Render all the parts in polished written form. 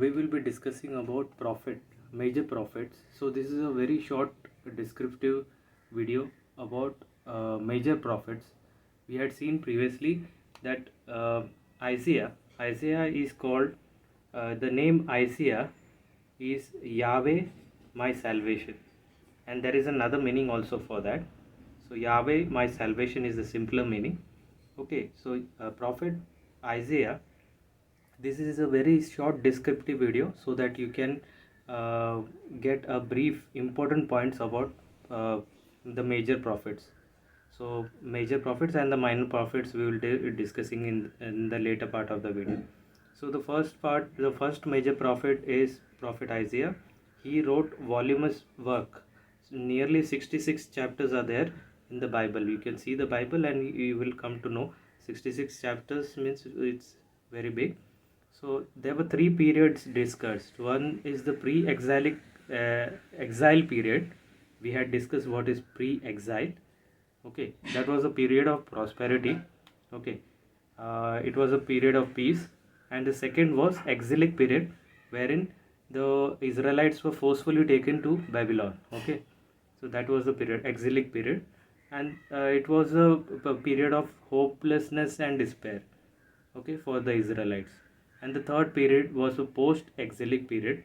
We will be discussing about major prophets. So this is a very short descriptive video about major prophets. We had seen previously that Isaiah is called, the name Isaiah is Yahweh my salvation, and there is another meaning also for that. So Yahweh my salvation is the simpler meaning. Okay, so prophet Isaiah, this is a very short descriptive video so that you can get a brief important points about the major prophets. So major prophets and the minor prophets we will be discussing in the later part of the video. So the first major prophet is prophet Isaiah. He wrote voluminous work. Nearly 66 chapters are there in the Bible. You can see the Bible and you will come to know 66 chapters means it's very big. So there were three periods discussed. One is the pre-exilic exile period. We had discussed what is pre-exile. Okay, that was a period of prosperity. Okay, it was a period of peace. And the second was exilic period, wherein the Israelites were forcefully taken to Babylon. Okay, so that was the period, exilic period, and it was a period of hopelessness and despair. Okay, for the Israelites. And the third period was a post-exilic period,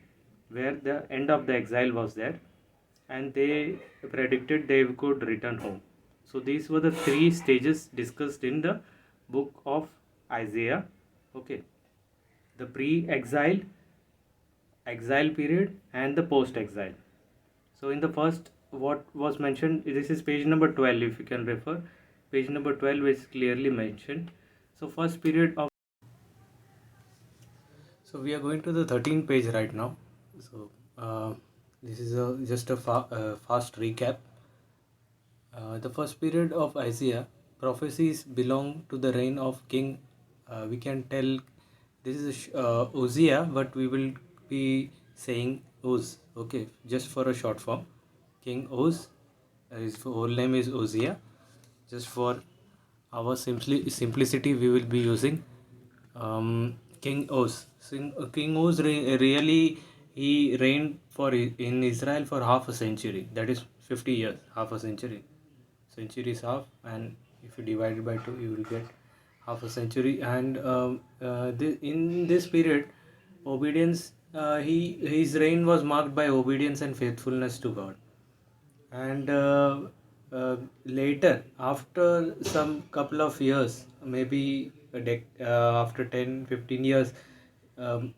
where the end of the exile was there, and they predicted they could return home. So these were the three stages discussed in the book of Isaiah. Okay, the pre-exile, exile period, and the post-exile. So in the first, what was mentioned, this is page number 12, if you can refer. Page number 12 is clearly mentioned. So first period of, so we are going to the 13th page right now. So this is just a fast recap. The first period of Isaiah prophecies belong to the reign of King. We can tell this is Uzziah, but we will be saying Uz. Okay, just for a short form. King Uz. His whole name is Uzziah. Just for our simplicity, we will be using King Uz. King Uz really he reigned in Israel for half a century. That is 50 years, half a century. Century is half, and if you divide it by 2, you will get half a century. And in this period, obedience. His reign was marked by obedience and faithfulness to God. And later, after some couple of years, maybe after 10-15 years,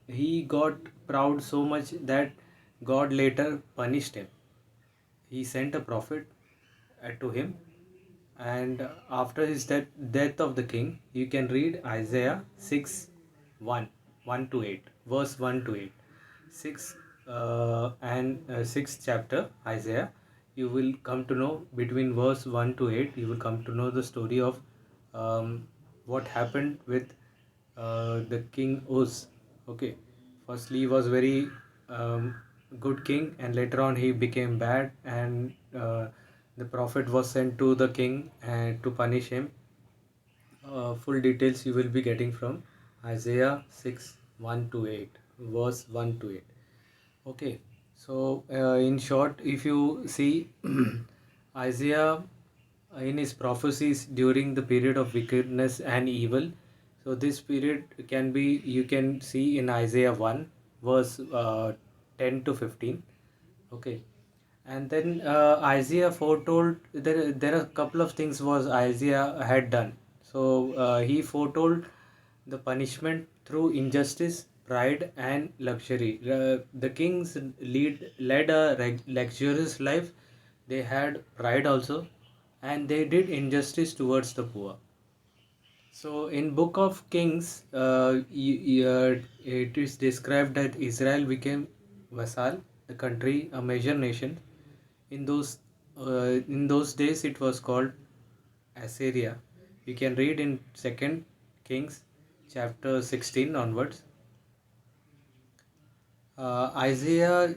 he got proud so much that God later punished him. He sent a prophet to him, and after his death of the king, you can read Isaiah 6 1 to 8, verse 1 to 8. 6 and 6th chapter Isaiah, you will come to know between verse 1 to 8, you will come to know the story of what happened with the king Uz. Okay, firstly he was very good king, and later on he became bad, and the prophet was sent to the king and to punish him. Full details you will be getting from Isaiah 6 1 to 8, verse 1 to 8. Okay, so in short, if you see Isaiah in his prophecies during the period of wickedness and evil, so this period can be, you can see in Isaiah 1, verse 10 to 15. Okay, and then Isaiah foretold, there are a couple of things was Isaiah had done. So he foretold the punishment through injustice, pride, and luxury. The kings led a luxurious life. They had pride also, and they did injustice towards the poor. So in Book of Kings, it is described that Israel became vassal, the country, a major nation. In those days, it was called Assyria. You can read in Second Kings, chapter 16 onwards. Isaiah,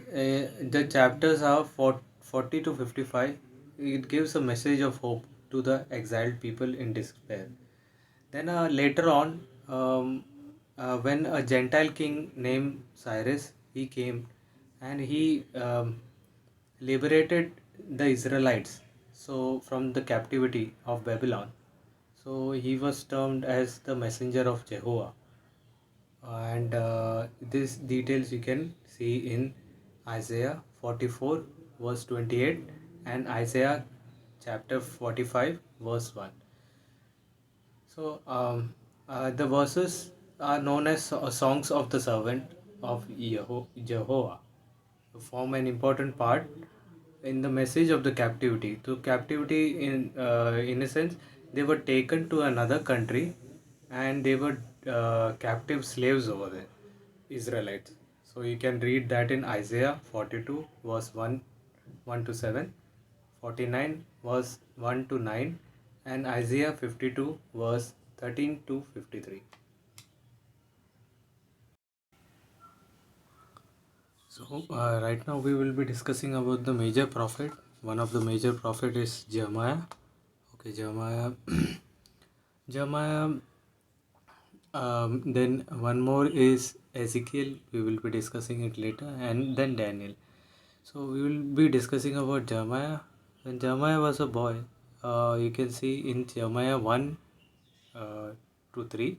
the chapters are 40 to 55. It gives a message of hope to the exiled people in despair. Then later on, when a Gentile king named Cyrus he came and he liberated the Israelites so from the captivity of Babylon. So he was termed as the messenger of Jehovah, and these details you can see in Isaiah 44 verse 28 and Isaiah chapter 45 verse 1. So the verses are known as songs of the servant of Jehovah, form an important part in the message of the captivity. To captivity, in a sense, they were taken to another country, and they were captive slaves over there, Israelites. So you can read that in Isaiah 42 verse 1 to 7, 49 verse 1 to 9, and Isaiah 52 verse 13 to 53. So right now we will be discussing about the major prophet. One of the major prophet is Jeremiah. Okay, Jeremiah. Jeremiah. Then one more is Ezekiel. We will be discussing it later, and then Daniel. So we will be discussing about Jeremiah. When Jeremiah was a boy, you can see in Jeremiah 1 to 3.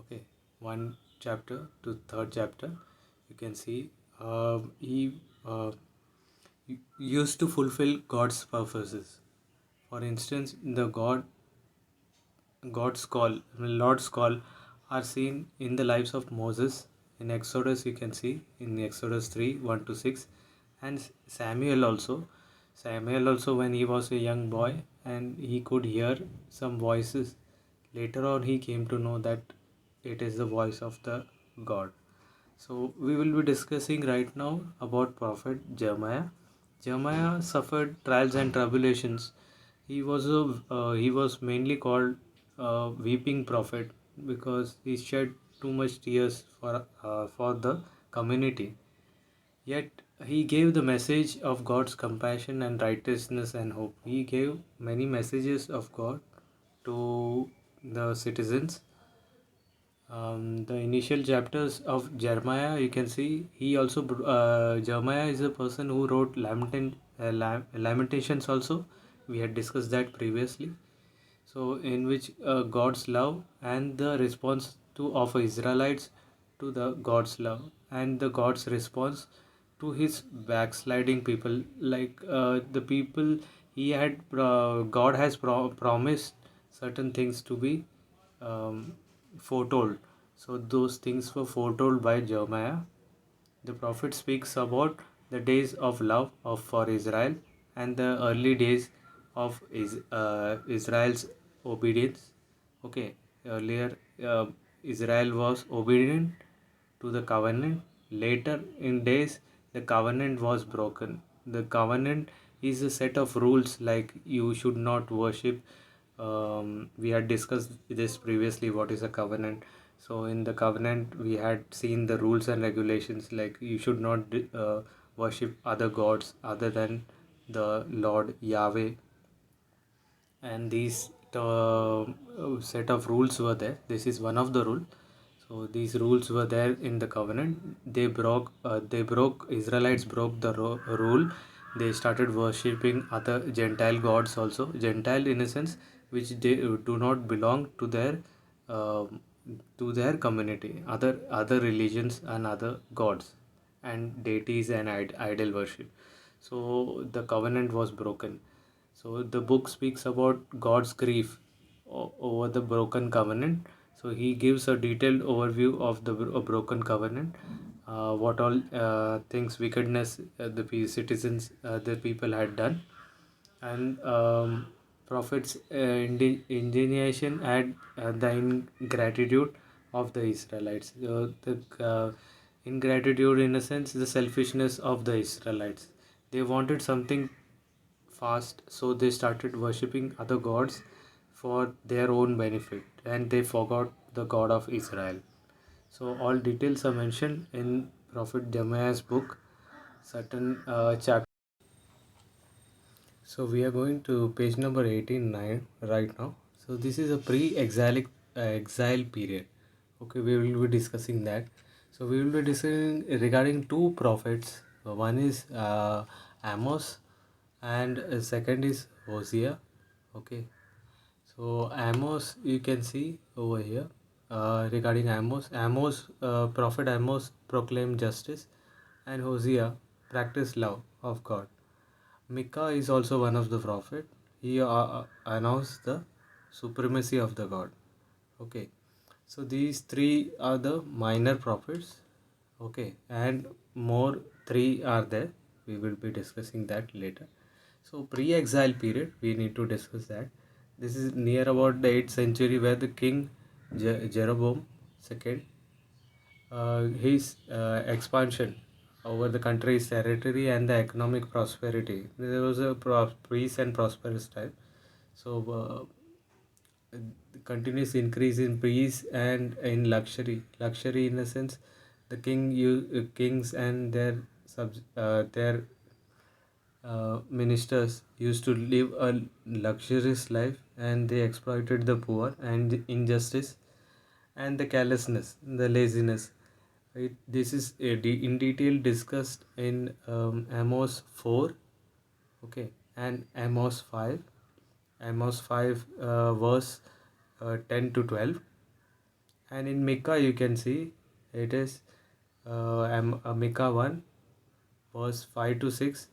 Okay, one chapter to third chapter. You can see he used to fulfill God's purposes. For instance, the God's call, Lord's call, are seen in the lives of Moses. In Exodus, you can see in Exodus 3 1 to 6, and Samuel also. Samuel also, when he was a young boy and he could hear some voices. Later on, he came to know that it is the voice of the God. So we will be discussing right now about Prophet Jeremiah. Jeremiah suffered trials and tribulations. He was mainly called a weeping prophet because he shed too much tears for the community. Yet he gave the message of God's compassion and righteousness and hope. He gave many messages of God to the citizens. The initial chapters of Jeremiah, you can see he also Jeremiah is a person who wrote Lamentations also. We had discussed that previously. So in which God's love and the response to of Israelites to the God's love and the God's response to his backsliding people, like the people he had God has promised certain things to be um, foretold. So those things were foretold by Jeremiah. The prophet speaks about the days of love for Israel and the early days of Israel's obedience. Okay, earlier Israel was obedient to the covenant. Later in days, the covenant was broken. The covenant is a set of rules like you should not worship. We had discussed this previously. What is a covenant? So in the covenant, we had seen the rules and regulations like you should not worship other gods other than the Lord Yahweh, and these set of rules were there. This is one of the rule. So these rules were there in the covenant. They broke Israelites broke the rule. They started worshipping other Gentile gods also. Gentile in a sense which they do not belong uh, to their community, other religions and other gods and deities and idol worship. So the covenant was broken. So the book speaks about God's grief over the broken covenant. So he gives a detailed overview of the broken covenant, what all things wickedness citizens, the people had done, and prophet's indignation at the ingratitude of the Israelites. The ingratitude, in a sense, the selfishness of the Israelites. They wanted something fast, so they started worshipping other gods for their own benefit, and they forgot the God of Israel. So all details are mentioned in Prophet Jeremiah's book, certain chapters. So we are going to page number 89 right now. So this is a pre-exilic exile period. Okay, we will be discussing that. So we will be discussing regarding two prophets. One is Amos, and second is Hosea. Okay, so Amos, you can see over here. Regarding Amos, prophet Amos proclaimed justice, and Hosea practiced love of God. Micah is also one of the prophet. He announced the supremacy of the God. Okay, so these three are the minor prophets. Okay, and more three are there. We will be discussing that later. So pre-exile period, we need to discuss that. This is near about the 8th century, where the king Jeroboam II, his expansion over the country's territory and the economic prosperity. There was a peace and prosperous time. So the continuous increase in peace and in luxury. Luxury, in a sense, the kings and their ministers used to live a luxurious life, and they exploited the poor and the injustice and the carelessness, the laziness. This is in detail discussed in Amos 4, okay, and Amos 5. Amos 5, verse 10 to 12. And in Micah, you can see it is Micah 1, verse 5 to 6,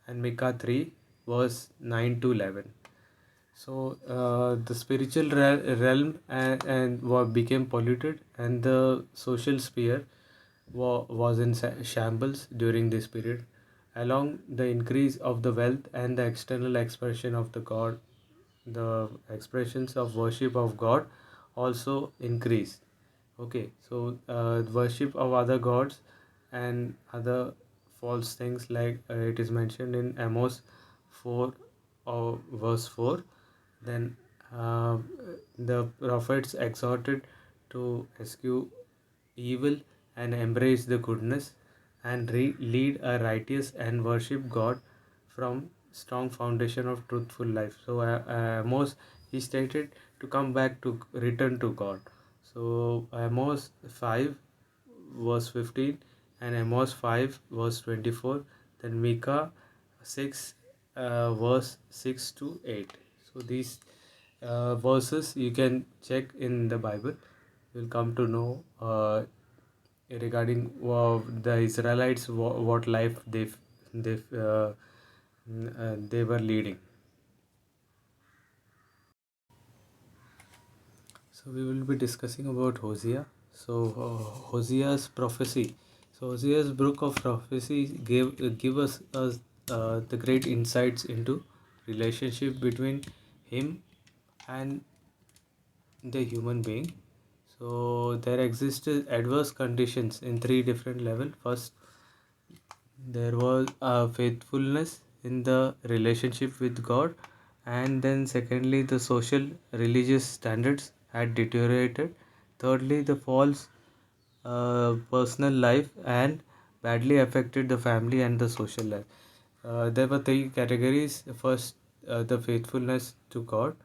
and Micah 3, verse 9 to 11. So the spiritual realm and became polluted, and the social sphere was in shambles during this period. Along the increase of the wealth and the external expression of the expressions of worship of God also increased. Okay, so worship of other gods and other false things, like it is mentioned in Amos 4 or verse 4. Then the prophets exhorted to eschew evil and embrace the goodness, and lead a righteous and worship God from strong foundation of truthful life. So Amos, he stated to come back to return to God. So Amos 5 verse 15 and Amos 5 verse 24. Then Micah 6 verse 6 to 8. So these verses you can check in the Bible. You'll come to know regarding the Israelites, what life they were leading. So we will be discussing about Hosea. So Hosea's prophecy. So Hosea's book of prophecy give us the great insights into relationship between him and the human being. So there existed adverse conditions in three different levels. First, there was a faithfulness in the relationship with God, and then secondly, the social religious standards had deteriorated. Thirdly, the false personal life and badly affected the family and the social life. There were three categories. First, the faithfulness to God.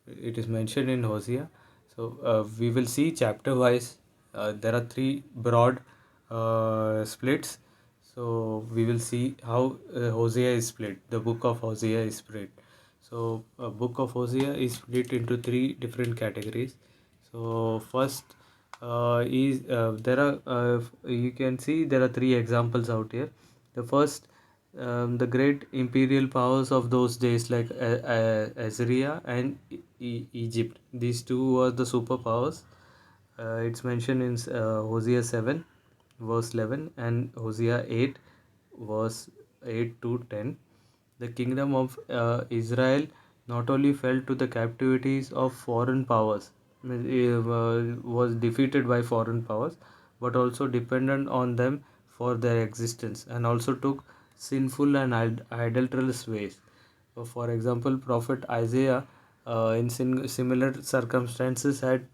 It is mentioned in Hosea. So we will see chapter wise. There are three broad splits. So we will see how Hosea is split. The book of Hosea is split. So book of Hosea is split into three different categories. So first is there are you can see there are three examples out here. The first, the great imperial powers of those days, like Assyria and Egypt. These two were the superpowers. It's mentioned in Hosea 7 verse 11 and Hosea 8 verse 8 to 10. The kingdom of Israel not only fell to the captivities of foreign powers, was defeated by foreign powers, but also dependent on them for their existence, and also took sinful and idolatrous ways. For example, Prophet Isaiah, in similar circumstances, had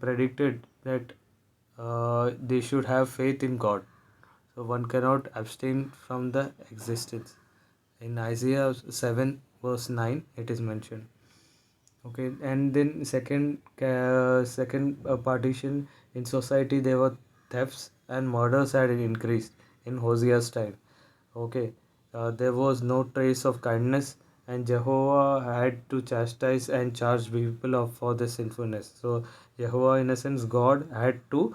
predicted that they should have faith in God. So one cannot abstain from the existence. In Isaiah 7 verse 9 it is mentioned. Okay, and then second partition in society, there were thefts and murders had increased in Hosea's time. Okay, there was no trace of kindness, and Jehovah had to chastise and charge people for their sinfulness. So Jehovah, in a sense, God had to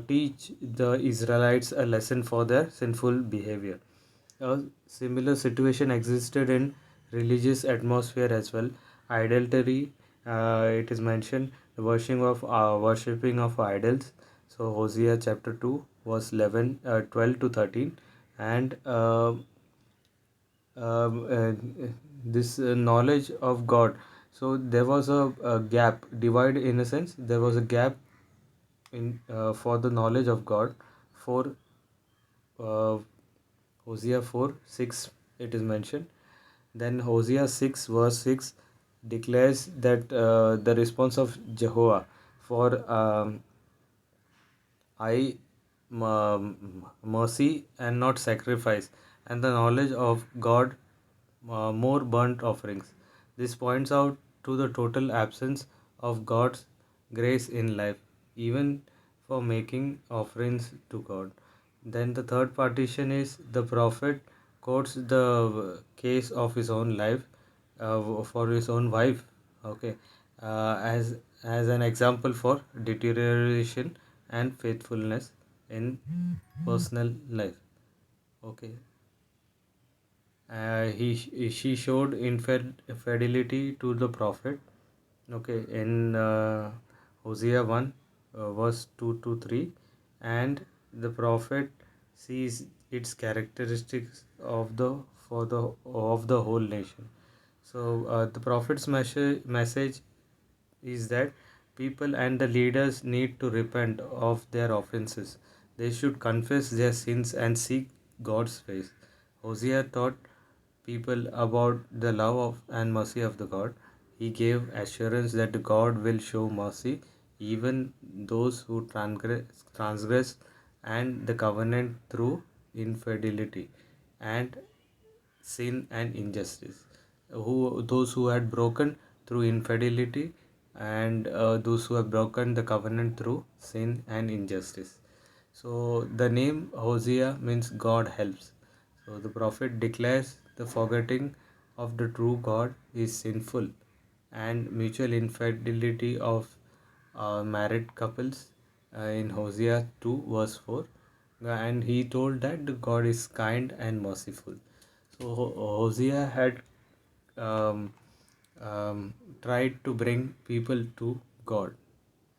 teach the Israelites a lesson for their sinful behavior. A similar situation existed in religious atmosphere as well. Idolatry, it is mentioned, the worshipping of idols. So Hosea chapter 2 verse 11, 12 to 13, and this knowledge of God. So there was a gap, divide in a sense. There was a gap in for the knowledge of God for uh, Hosea 4 6, it is mentioned. Then Hosea 6 verse 6 declares that the response of Jehovah for I mercy and not sacrifice, and the knowledge of God more burnt offerings. This points out to the total absence of God's grace in life, even for making offerings to God. Then the third partition is the prophet quotes the case of his own life for his own wife. Okay, as an example for deterioration and faithfulness in personal life. Okay, she showed infidelity to the prophet. Okay, in Hosea 1 verse 2 to 3, and the prophet sees its characteristics of the for the of the whole nation. So the prophet's message is that people and the leaders need to repent of their offenses. They should confess their sins and seek God's face. Hosea taught people about the love of and mercy of the God. He gave assurance that God will show mercy even those who transgress and the covenant through infidelity and sin and injustice. Those who had broken through infidelity and those who have broken the covenant through sin and injustice. So the name Hosea means God helps. So the prophet declares the forgetting of the true God is sinful, and mutual infidelity of married couples in Hosea 2 verse 4. And he told that the God is kind and merciful. So Hosea had um, tried to bring people to God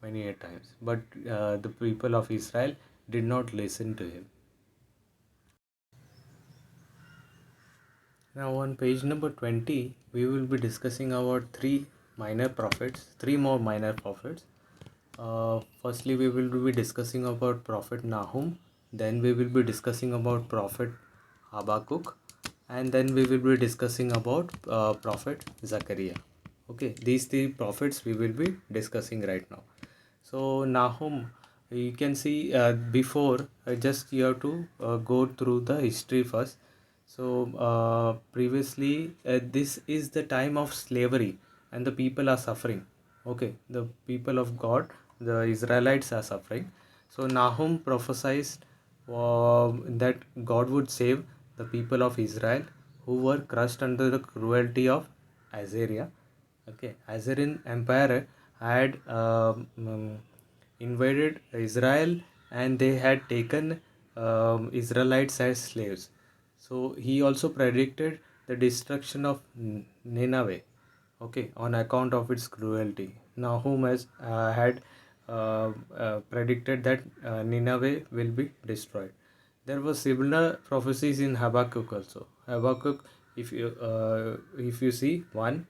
many a times, but the people of Israel did not listen to him. Now, on page number 20, we will be discussing about three more minor prophets. Firstly, we will be discussing about Prophet Nahum, then we will be discussing about Prophet Habakkuk, and then we will be discussing about Prophet Zechariah. Okay, these three prophets we will be discussing right now. So Nahum, you can see before just you have to go through the history first. So previously this is the time of slavery and the people are suffering. Okay, the people of God, the Israelites are suffering. So Nahum prophesied that God would save the people of Israel who were crushed under the cruelty of Assyria. Okay, Assyrian Empire had invaded Israel and they had taken Israelites as slaves. So he also predicted the destruction of Nineveh, okay, on account of its cruelty. Nahum has had predicted that Nineveh will be destroyed. There were similar prophecies in Habakkuk also. Habakkuk, if you see 1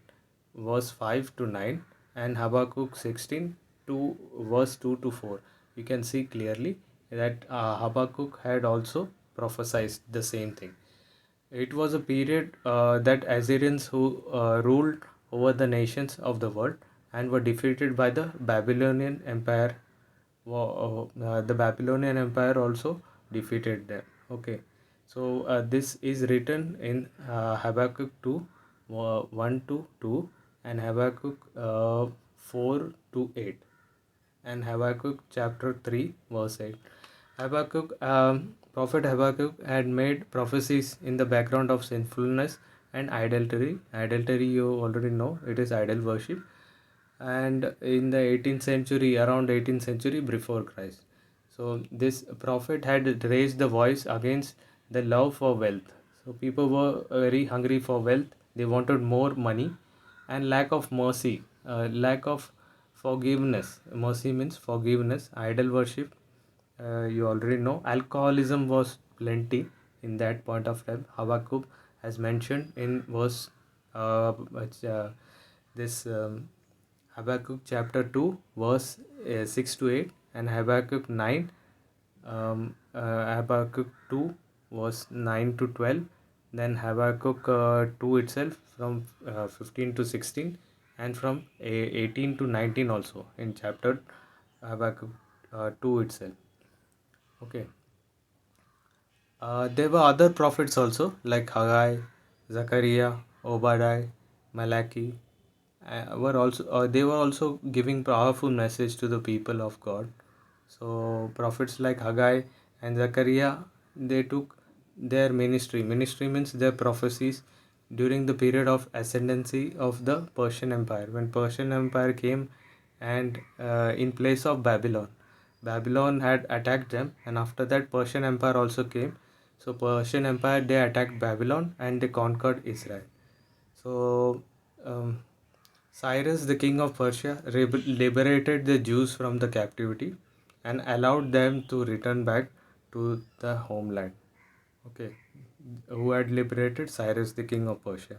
verse 5 to 9 and Habakkuk 16 to verse 2 to 4, you can see clearly that Habakkuk had also prophesied the same thing. It was a period that Assyrians who ruled over the nations of the world and were defeated by the Babylonian Empire. The Babylonian Empire also defeated them. Okay, so this is written in Habakkuk 2 1 to 2, and Habakkuk 4 to 8, and Habakkuk chapter 3 verse 8. Prophet Habakkuk had made prophecies in the background of sinfulness and idolatry. Idolatry, you already know, it is idol worship. And in the 18th century, around 18th century before Christ. So this prophet had raised the voice against the love for wealth. So people were very hungry for wealth. They wanted more money and lack of mercy, lack of forgiveness. Mercy means forgiveness. Idol worship, you already know. Alcoholism was plenty in that point of time. Habakkuk has mentioned in verse this Habakkuk chapter 2 verse 6 to 8, and Habakkuk 9, Habakkuk 2 verse 9 to 12, then Habakkuk 2 itself from 15 to 16, and from 18 to 19 also in chapter Habakkuk 2 itself. Okay. There were other prophets also like Haggai, Zechariah, Obadiah, Malachi. They were also giving powerful message to the people of God. So prophets like Haggai and Zechariah, they took their ministry. Ministry means their prophecies during the period of ascendancy of the Persian Empire. When Persian Empire came and in place of Babylon, Babylon had attacked them, and after that Persian Empire also came. So Persian Empire, they attacked Babylon and they conquered Israel. So Cyrus, the king of Persia, liberated the Jews from the captivity and allowed them to return back to the homeland. Okay, who had liberated Cyrus, the king of Persia.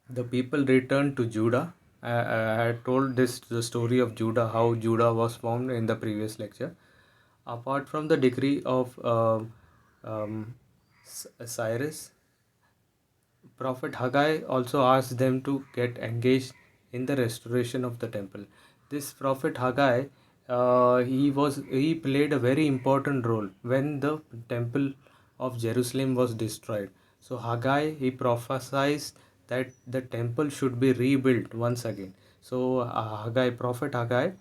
The people returned to Judah. I had told this the story of Judah, how Judah was formed in the previous lecture. Apart from the decree of Cyrus, Prophet Haggai also asked them to get engaged in the restoration of the temple. This Prophet Haggai, he played a very important role when the temple of Jerusalem was destroyed. So Haggai, he prophesied that the temple should be rebuilt once again. So Prophet Haggai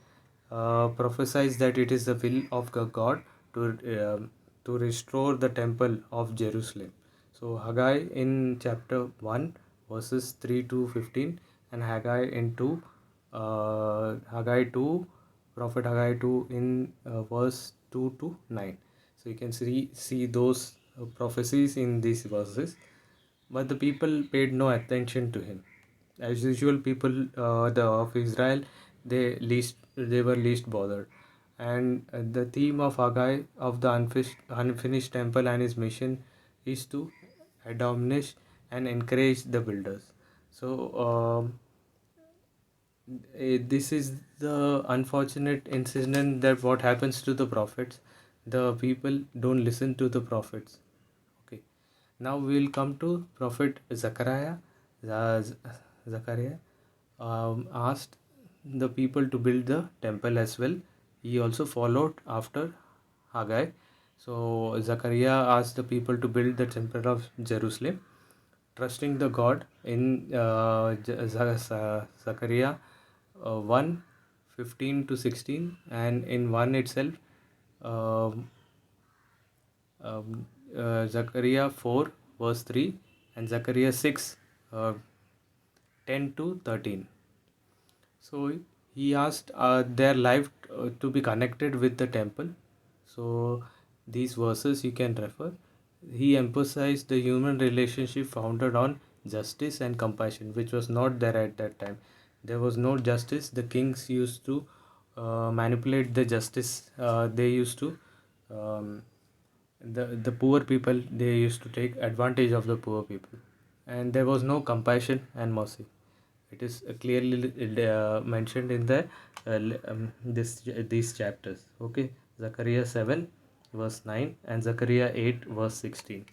prophesies that it is the will of God to restore the temple of Jerusalem. So Haggai in chapter 1 verses 3 to 15, and Haggai in 2, Haggai 2, Prophet Haggai 2 in verse 2 to 9. So you can see those prophecies in these verses, but the people paid no attention to him. As usual, people of Israel, they were least bothered. And the theme of Haggai of the unfinished temple and his mission is to admonish and encourage the builders. So this is the unfortunate incident that what happens to the prophets. The people don't listen to the prophets. Okay. Now we will come to Prophet Zechariah. Zechariah asked the people to build the temple as well. He also followed after Haggai. So Zechariah asked the people to build the temple of Jerusalem, trusting the God in Zechariah 1 15 to 16, and in 1 itself um, Zechariah 4 verse 3, and Zechariah 6 10 to 13. So he asked their life to be connected with the temple. So these verses you can refer. He emphasized the human relationship founded on justice and compassion, which was not there at that time. There was no justice. The kings used to manipulate the justice. They used to the poor people. They used to take advantage of the poor people, and there was no compassion and mercy. It is clearly mentioned in the these chapters. Okay, Zechariah 7 verse 9 and Zechariah 8 verse 16.